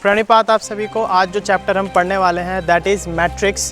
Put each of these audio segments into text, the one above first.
प्रणिपात आप सभी को। आज जो चैप्टर हम पढ़ने वाले हैं दैट इज़ मैट्रिक्स।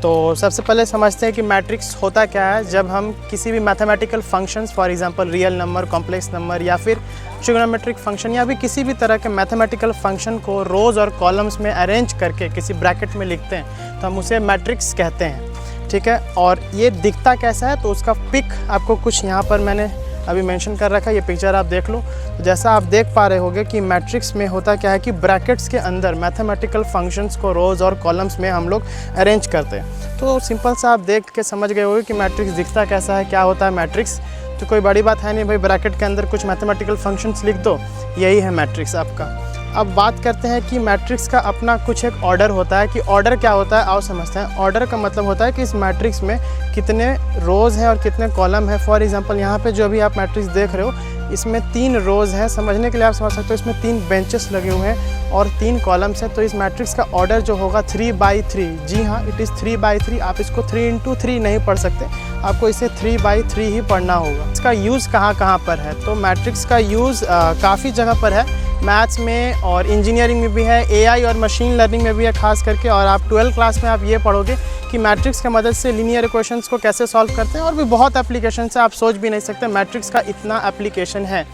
तो सबसे पहले समझते हैं कि मैट्रिक्स होता क्या है। जब हम किसी भी mathematical functions for example real number, complex number या फिर ट्रिग्नोमेट्रिक फंक्शन या भी किसी भी तरह के मैथमेटिकल फंक्शन को रोज़ और कॉलम्स में अरेंज करके किसी ब्रैकेट में लिखते हैं तो हम उसे मैट्रिक्स कहते हैं, ठीक है। और ये दिखता कैसा है तो उसका पिक आपको कुछ यहाँ पर मैंने अभी मेंशन कर रखा है, ये पिक्चर आप देख लो। तो जैसा आप देख पा रहे होगे कि मैट्रिक्स में होता क्या है कि ब्रैकेट्स के अंदर मैथमेटिकल फंक्शंस को रोज़ और कॉलम्स में हम लोग अरेंज करते हैं। तो सिंपल सा आप देख के समझ गए होगे कि मैट्रिक्स दिखता कैसा है, क्या होता है मैट्रिक्स। तो कोई बड़ी बात है नहीं भाई, ब्रैकेट के अंदर कुछ मैथमेटिकल फंक्शंस लिख दो, यही है मैट्रिक्स आपका। अब बात करते हैं कि मैट्रिक्स का अपना कुछ एक ऑर्डर होता है कि ऑर्डर क्या होता है, आओ समझते हैं। ऑर्डर का मतलब होता है कि इस मैट्रिक्स में कितने रोज़ हैं और कितने कॉलम है। फॉर एग्जांपल यहाँ पे जो अभी आप मैट्रिक्स देख रहे हो इसमें 3 रोज़ हैं। समझने के लिए आप समझ सकते हो इसमें 3 बेंचेस लगे हुए हैं और 3 कॉलम्स हैं। तो इस मैट्रिक्स का ऑर्डर जो होगा 3/3, जी हाँ इट इज़ 3/3। आप इसको 3×3 नहीं पढ़ सकते, आपको इसे 3/3 ही पढ़ना होगा। इसका यूज़ कहाँ पर है, तो मैट्रिक्स का यूज़ काफ़ी जगह पर है। मैथ्स में और इंजीनियरिंग में भी है, एआई और मशीन लर्निंग में भी है खास करके। और आप 12th क्लास में आप ये पढ़ोगे कि मैट्रिक्स की मदद से लीनियर इक्वेशंस को कैसे सॉल्व करते हैं। और भी बहुत एप्लीकेशन है, आप सोच भी नहीं सकते मैट्रिक्स का इतना एप्लीकेशन है,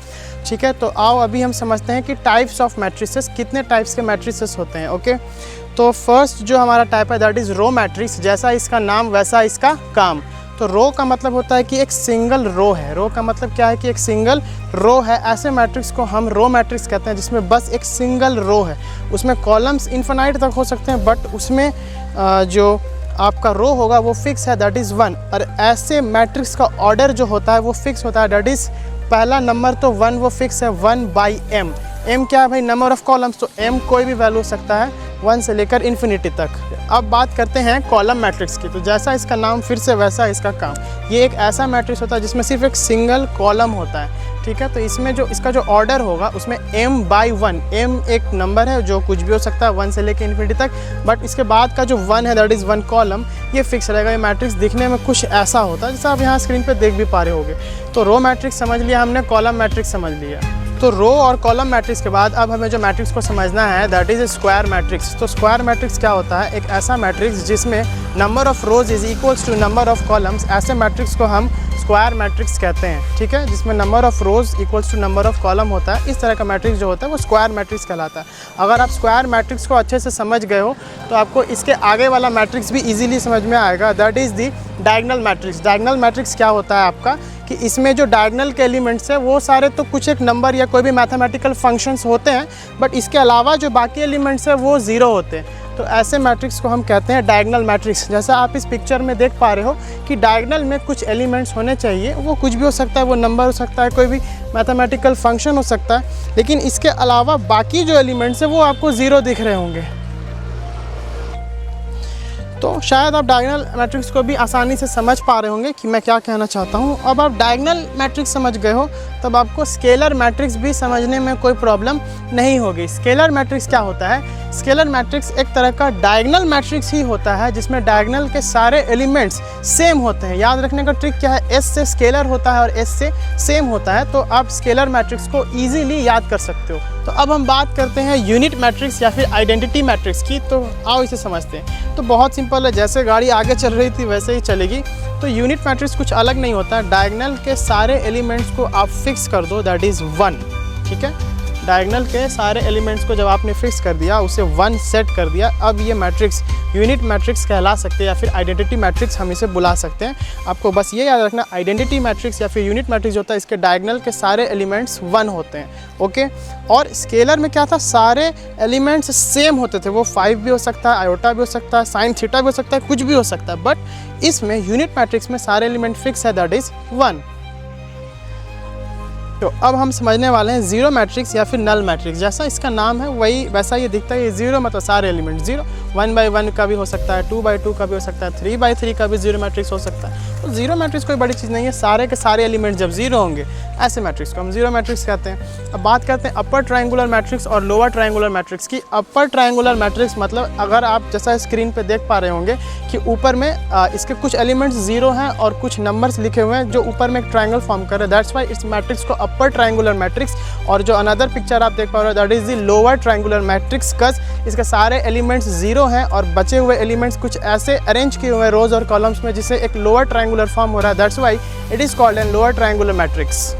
ठीक है। तो आओ अभी हम समझते हैं कि टाइप्स ऑफ मैट्रिसेस, कितने टाइप्स के मैट्रिसेस होते हैं, ओके। तो फर्स्ट जो हमारा टाइप है दैट इज़ रो मैट्रिक्स। जैसा इसका नाम वैसा इसका काम। तो रो का मतलब होता है कि एक सिंगल रो है। रो का मतलब क्या है कि एक सिंगल रो है। ऐसे मैट्रिक्स को हम रो मैट्रिक्स कहते हैं जिसमें बस एक सिंगल रो है। उसमें कॉलम्स इन्फिनाइट तक हो सकते हैं बट उसमें जो आपका रो होगा वो फिक्स है, दैट इज़ 1। और ऐसे मैट्रिक्स का ऑर्डर जो होता है वो फिक्स होता है, दैट इज़ पहला नंबर तो 1 वो फिक्स है, 1/m। m क्या है भाई, नंबर ऑफ़ कॉलम्स। तो m कोई भी वैल्यू हो सकता है 1 से लेकर इन्फिनिटी तक। अब बात करते हैं कॉलम मैट्रिक्स की। तो जैसा इसका नाम फिर से वैसा इसका काम। ये एक ऐसा मैट्रिक्स होता है जिसमें सिर्फ एक सिंगल कॉलम होता है, ठीक है। तो इसमें जो इसका जो ऑर्डर होगा उसमें m/1, m एक नंबर है जो कुछ भी हो सकता है 1 से लेकर इन्फिनिटी तक, बट इसके बाद का जो 1 है दैट इज़ 1 कॉलम, ये फिक्स रहेगा। ये मैट्रिक्स दिखने में कुछ ऐसा होता है जैसा आप यहाँ स्क्रीन पे देख भी पा रहे होगे। तो रो मैट्रिक्स समझ लिया हमने, कॉलम मैट्रिक्स समझ लिया। तो रो और कॉलम मैट्रिक्स के बाद अब हमें जो मैट्रिक्स को समझना है दैट इज़ स्क्वायर मैट्रिक्स। तो स्क्वायर मैट्रिक्स क्या होता है, एक ऐसा मैट्रिक्स जिसमें number of rows is equals to number of columns. ऐसे मैट्रिक्स को हम स्क्वायर मैट्रिक्स कहते हैं, ठीक है, जिसमें number of rows equals to number of column होता है। इस तरह का मैट्रिक्स जो होता है वो स्क्वायर मैट्रिक्स कहलाता है। अगर आप स्क्वायर मैट्रिक्स को अच्छे से समझ गए हो तो आपको इसके आगे वाला मैट्रिक्स भी ईजिली समझ में आएगा, that is the diagonal matrix. Diagonal matrix क्या होता है आपका कि इसमें जो डायगोनल के एलिमेंट्स हैं वो सारे तो कुछ एक नंबर या कोई भी मैथमेटिकल फंक्शंस होते हैं बट इसके अलावा जो बाकी एलिमेंट्स हैं वो ज़ीरो होते हैं। तो ऐसे मैट्रिक्स को हम कहते हैं डायगोनल मैट्रिक्स। जैसा आप इस पिक्चर में देख पा रहे हो कि डायगोनल में कुछ एलिमेंट्स होने चाहिए, वो कुछ भी हो सकता है, वो नंबर हो सकता है, कोई भी मैथमेटिकल फंक्शन हो सकता है, लेकिन इसके अलावा बाकी जो एलिमेंट्स हैं वो आपको ज़ीरो दिख रहे होंगे। तो शायद आप डायगोनल मैट्रिक्स को भी आसानी से समझ पा रहे होंगे कि मैं क्या कहना चाहता हूँ। अब आप डायगोनल मैट्रिक्स समझ गए हो तब आपको स्केलर मैट्रिक्स भी समझने में कोई प्रॉब्लम नहीं होगी। स्केलर मैट्रिक्स क्या होता है, स्केलर मैट्रिक्स एक तरह का डायगोनल मैट्रिक्स ही होता है जिसमें डायगोनल के सारे एलिमेंट्स सेम होते हैं। याद रखने का ट्रिक क्या है, एस से स्केलर होता है और एस से सेम होता है, तो आप स्केलर मैट्रिक्स को ईजिली याद कर सकते हो। तो अब हम बात करते हैं यूनिट मैट्रिक्स या फिर आइडेंटिटी मैट्रिक्स की। तो आओ इसे समझते हैं। तो बहुत सिंपल है, जैसे गाड़ी आगे चल रही थी वैसे ही चलेगी। तो यूनिट मैट्रिक्स कुछ अलग नहीं होता है, डायगोनल के सारे एलिमेंट्स को आप फिक्स कर दो, दैट इज़ 1, ठीक है। डायगोनल के सारे एलिमेंट्स को जब आपने फिक्स कर दिया, उसे 1 सेट कर दिया, अब ये मैट्रिक्स यूनिट मैट्रिक्स कहला सकते हैं या फिर आइडेंटिटी मैट्रिक्स हम इसे बुला सकते हैं। आपको बस ये याद रखना, आइडेंटिटी मैट्रिक्स या फिर यूनिट मैट्रिक्स होता है इसके डायगोनल के सारे एलिमेंट्स 1 होते हैं, ओके। और स्केलर में क्या था, सारे एलिमेंट्स सेम होते थे, वो 5 भी हो सकता है, आयोटा भी हो सकता है, साइन थीटा भी हो सकता है, कुछ भी हो सकता है, बट इसमें यूनिट मैट्रिक्स में सारे एलिमेंट फिक्स है, दैट इज़ 1। तो अब हम समझने वाले हैं जीरो मैट्रिक्स या फिर नल मैट्रिक्स। जैसा इसका नाम है वही वैसा ये दिखता है। ये जीरो मतलब सारे एलिमेंट जीरो, 1/1 का भी हो सकता है, 2/2 का भी हो सकता है, 3/3 का भी जीरो मैट्रिक्स हो सकता है। तो जीरो मैट्रिक्स कोई बड़ी चीज़ नहीं है, सारे के सारे एलिमेंट जब जीरो होंगे ऐसे मैट्रिक्स को हम जीरो मैट्रिक्स कहते हैं। अब बात करते हैं अपर ट्रायंगुलर मैट्रिक्स और लोअर ट्रायंगुलर मैट्रिक्स की। अपर ट्रायंगुलर मैट्रिक्स मतलब अगर आप जैसा स्क्रीन पे देख पा रहे होंगे कि ऊपर में इसके कुछ एलिमेंट्स जीरो हैं और कुछ नंबर्स लिखे हुए हैं जो ऊपर में एक ट्रायंगल फॉर्म कर रहे हैं, दैट्स वाई इस मैट्रिक्स को अपर ट्रायंगुलर मैट्रिक्स, और जो अनदर पिक्चर आप देख पा रहे हो that is the lower triangular matrix, cause इसके सारे एलिमेंट्स जीरो हैं और बचे हुए एलिमेंट्स कुछ ऐसे अरेंज किए हुए हैं रोज और कॉलम्स में जिससे एक लोअर ट्रायंगुलर फॉर्म हो रहा है, that's why it is called an lower triangular matrix.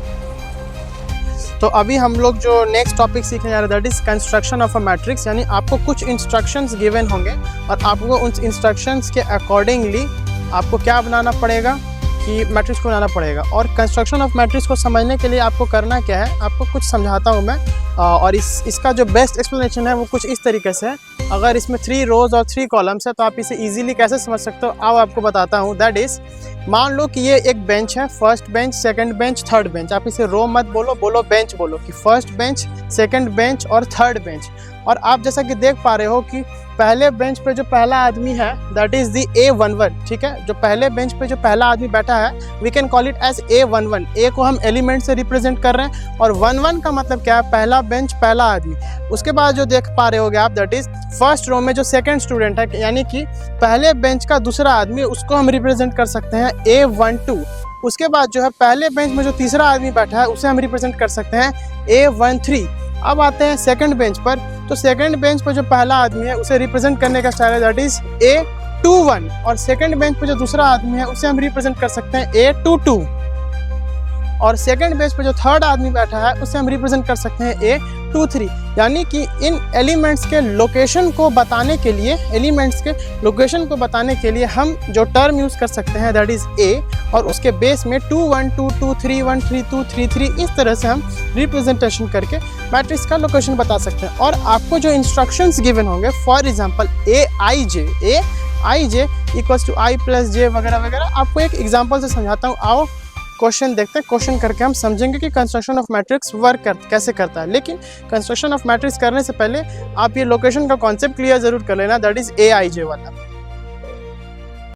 तो अभी हम लोग जो नेक्स्ट टॉपिक सीखने जा रहे हैं that is construction of a matrix, यानी आपको कुछ इंस्ट्रक्शंस गिवन होंगे और आपको उन इंस्ट्रक्शंस के अकॉर्डिंगली आपको क्या बनाना पड़ेगा कि मैट्रिक्स को बनाना पड़ेगा। और कंस्ट्रक्शन ऑफ मैट्रिक्स को समझने के लिए आपको करना क्या है, आपको कुछ समझाता हूँ मैं, और इसका जो बेस्ट एक्सप्लेनेशन है वो कुछ इस तरीके से है। अगर इसमें 3 रोज और 3 कॉलम्स है तो आप इसे इजीली कैसे समझ सकते हो, आओ आपको बताता हूँ। दैट इज़, मान लो कि ये एक बेंच है, first bench, second bench, third bench. आप इसे रो मत बोलो, बोलो बेंच बोलो, कि फर्स्ट बेंच, सेकंड बेंच और थर्ड बेंच। और आप जैसा कि देख पा रहे हो कि पहले बेंच पे जो पहला आदमी है दैट इज़ दी A11, ठीक है। जो पहले बेंच पे जो पहला आदमी बैठा है we can call it as A11। A को हम एलिमेंट से रिप्रेजेंट कर रहे हैं और 11 का मतलब क्या है, पहला बेंच पहला आदमी। उसके बाद जो देख पा रहे होगे आप दैट इज़ फर्स्ट रो में जो सेकंड स्टूडेंट है, यानी कि पहले बेंच का दूसरा आदमी, उसको हम रिप्रेजेंट कर सकते हैं A12। उसके बाद जो है पहले बेंच में जो तीसरा आदमी बैठा है उसे हम रिप्रेजेंट कर सकते हैं A13। अब आते हैं सेकंड बेंच पर, तो सेकंड बेंच पर जो पहला आदमी है उसे रिप्रेजेंट करने का स्टाइल है दैट इज A21, और सेकंड बेंच पर जो दूसरा आदमी है उसे हम रिप्रेजेंट कर सकते हैं A22, और सेकंड बेंच पर जो थर्ड आदमी बैठा है उसे हम रिप्रेजेंट कर सकते हैं A23। यानी कि इन एलिमेंट्स के लोकेशन को बताने के लिए हम जो टर्म यूज़ कर सकते हैं दैट इज़ A, और उसके बेस में 2 1 2 2 3 1 3 2 3 3, इस तरह से हम रिप्रेजेंटेशन करके मैट्रिक्स का लोकेशन बता सकते हैं। और आपको जो इंस्ट्रक्शंस गिवन होंगे, for example Aij equals to I plus J वगैरह वगैरह, आपको एक एग्जांपल से समझाता हूँ। आओ क्वेश्चन देखते हैं, क्वेश्चन करके हम समझेंगे कि कंस्ट्रक्शन ऑफ मैट्रिक्स कैसे करता है। लेकिन कंस्ट्रक्शन ऑफ मैट्रिक्स करने से पहले आप ये लोकेशन का कॉन्सेप्ट क्लियर जरूर कर लेना, दैट इज Aij वाला।